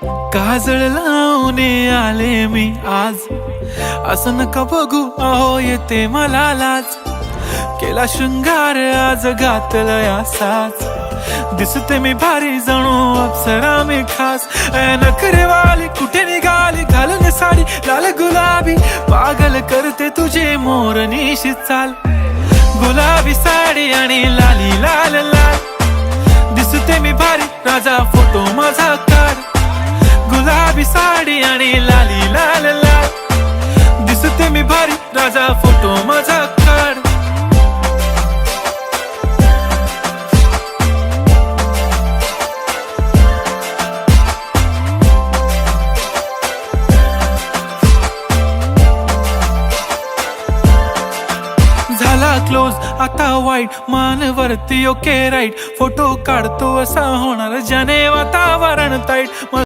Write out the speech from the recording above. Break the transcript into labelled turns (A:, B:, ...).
A: काजळ लावून आले मी आज, असं नका बघू अहो येते मला लाज. केला शृंगार आज घातलंय असाच, दिसते मी भारी जणू अप्सरा मी खास. नखरेवाली कुठे निघाली घालून साडी लाल गुलाबी, पागल करते तुझे मोरनीशी चाल. गुलाबी साडी आणि लाली लाल लाल, दिसते मी भारी राजा फोटो माझा काढ. गुलाबी साडी आणि लाली लाल लाल, दिसते मी भारी राजा फोटो माझा काढ. झाला क्लोज आता वाईट, मान वरती ओके राईट, फोटो काढतो असा होणार ज्याने वातावरण ताईट.